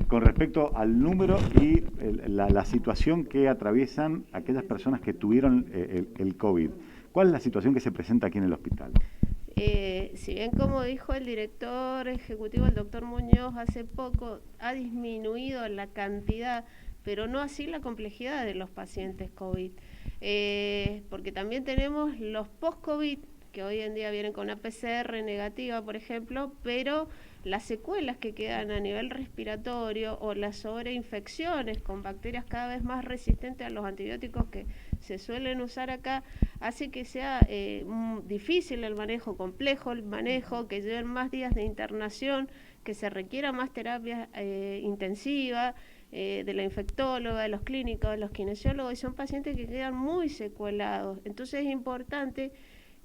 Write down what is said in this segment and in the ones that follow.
con respecto al número y la situación que atraviesan aquellas personas que tuvieron el COVID. ¿Cuál es la situación que se presenta aquí en el hospital? Si bien, como dijo el director ejecutivo, el doctor Muñoz, hace poco ha disminuido la cantidad, pero no así la complejidad de los pacientes COVID. Porque también tenemos los post-COVID, que hoy en día vienen con una PCR negativa, por ejemplo, pero las secuelas que quedan a nivel respiratorio o las sobreinfecciones con bacterias cada vez más resistentes a los antibióticos que se suelen usar acá, hace que sea difícil el manejo, complejo el manejo, que lleven más días de internación, que se requiera más terapia intensiva, de la infectóloga, de los clínicos, de los kinesiólogos, y son pacientes que quedan muy secuelados. Entonces es importante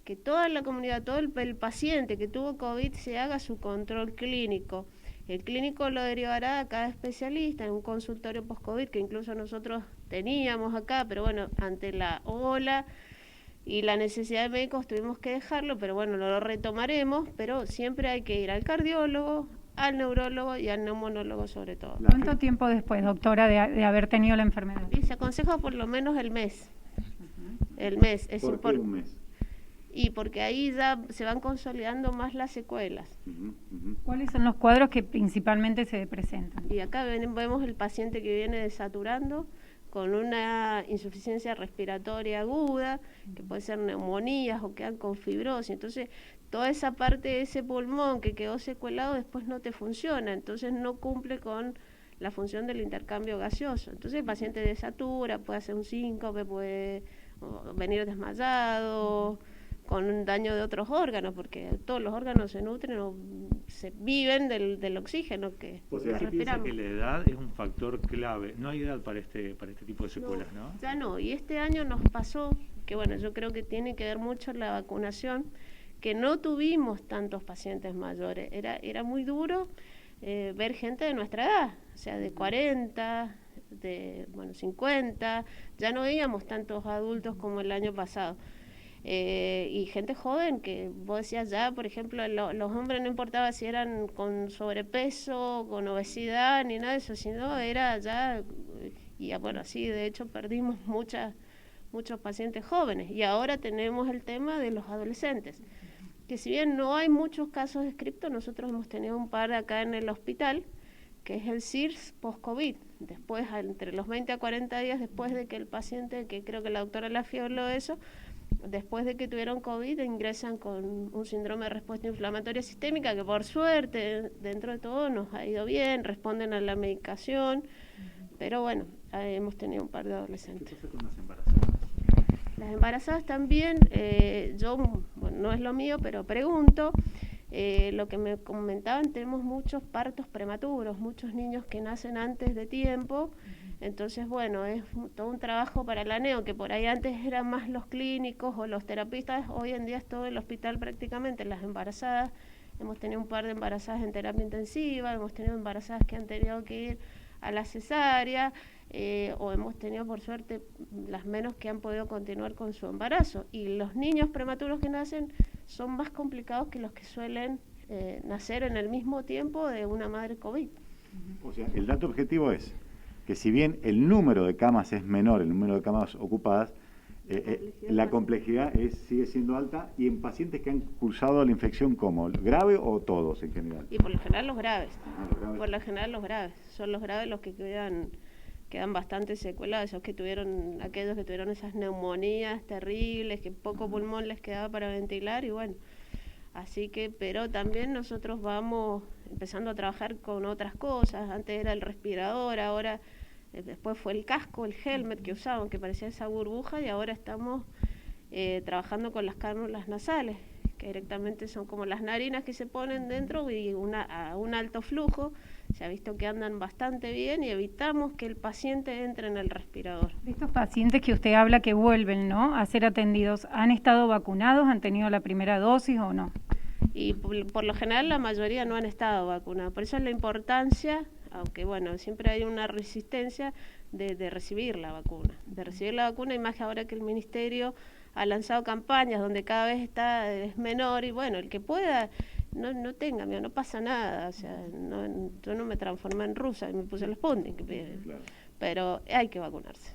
que toda la comunidad, todo el paciente que tuvo COVID se haga su control clínico. El clínico lo derivará a cada especialista en un consultorio post-COVID que incluso nosotros teníamos acá, pero bueno, ante la ola y la necesidad de médicos tuvimos que dejarlo, pero bueno, lo retomaremos, pero siempre hay que ir al cardiólogo, al neurólogo y al neumonólogo sobre todo. ¿Cuánto tiempo después, doctora, de haber tenido la enfermedad? Y se aconseja por lo menos el mes. El mes. Es ¿Por qué un mes? Y porque ahí ya se van consolidando más las secuelas. ¿Cuáles son los cuadros que principalmente se presentan? Y acá vemos el paciente que viene desaturando con una insuficiencia respiratoria aguda, que puede ser neumonías o quedan con fibrosis. Entonces, toda esa parte de ese pulmón que quedó secuelado después no te funciona, entonces no cumple con la función del intercambio gaseoso. Entonces el paciente desatura, puede hacer un síncope, puede venir desmayado, con un daño de otros órganos, porque todos los órganos se nutren o se viven del oxígeno que respiramos. Que la edad es un factor clave. No hay edad para este tipo de secuelas, ¿no? Ya no, y este año nos pasó, que bueno, yo creo que tiene que ver mucho la vacunación, que no tuvimos tantos pacientes mayores. Era muy duro ver gente de nuestra edad, o sea, de 40, de 50, ya no veíamos tantos adultos como el año pasado. Y gente joven que vos decías ya, por ejemplo, los hombres no importaba si eran con sobrepeso, con obesidad, ni nada de eso, sino era ya, y bueno, así de hecho perdimos muchos pacientes jóvenes, y ahora tenemos el tema de los adolescentes, que si bien no hay muchos casos descritos, nosotros hemos tenido un par acá en el hospital, que es el SIRS post-COVID, después entre los 20 a 40 días después de que el paciente, que creo que la doctora Lafi habló de eso, después de que tuvieron COVID ingresan con un síndrome de respuesta inflamatoria sistémica que por suerte dentro de todo nos ha ido bien, responden a la medicación, pero bueno, hemos tenido un par de adolescentes. ¿Qué pasa con las embarazadas? Las embarazadas también, yo, bueno, no es lo mío, pero pregunto, lo que me comentaban, tenemos muchos partos prematuros, muchos niños que nacen antes de tiempo. Entonces, bueno, es todo un trabajo para la neo, que por ahí antes eran más los clínicos o los terapistas, hoy en día es todo el hospital prácticamente, las embarazadas, hemos tenido un par de embarazadas en terapia intensiva, hemos tenido embarazadas que han tenido que ir a la cesárea, o hemos tenido por suerte las menos que han podido continuar con su embarazo. Y los niños prematuros que nacen son más complicados que los que suelen nacer en el mismo tiempo de una madre COVID. O sea, el dato objetivo es que si bien el número de camas es menor, el número de camas ocupadas, la complejidad sigue siendo alta, y en pacientes que han cursado la infección, ¿cómo? ¿Grave o todos en general? Y por lo general los graves. Por lo general los graves. Son los graves los que quedan bastante secuelados, aquellos que tuvieron esas neumonías terribles, que poco pulmón les quedaba para ventilar, y bueno, así que, pero también nosotros vamos empezando a trabajar con otras cosas. Antes era el respirador, ahora después fue el casco, el helmet que usaban, que parecía esa burbuja, y ahora estamos trabajando con las cánulas nasales, que directamente son como las narinas que se ponen dentro y a un alto flujo. Se ha visto que andan bastante bien y evitamos que el paciente entre en el respirador. De estos pacientes que usted habla que vuelven, ¿no?, a ser atendidos, ¿han estado vacunados? ¿Han tenido la primera dosis o no? Y por lo general la mayoría no han estado vacunados. Por eso es la importancia, aunque bueno, siempre hay una resistencia de recibir la vacuna. Y más que ahora que el Ministerio ha lanzado campañas donde cada vez es menor, y bueno, el que pueda no tenga miedo, no pasa nada, o sea, yo no me transformé en rusa y me puse el Sputnik, Claro. pero hay que vacunarse.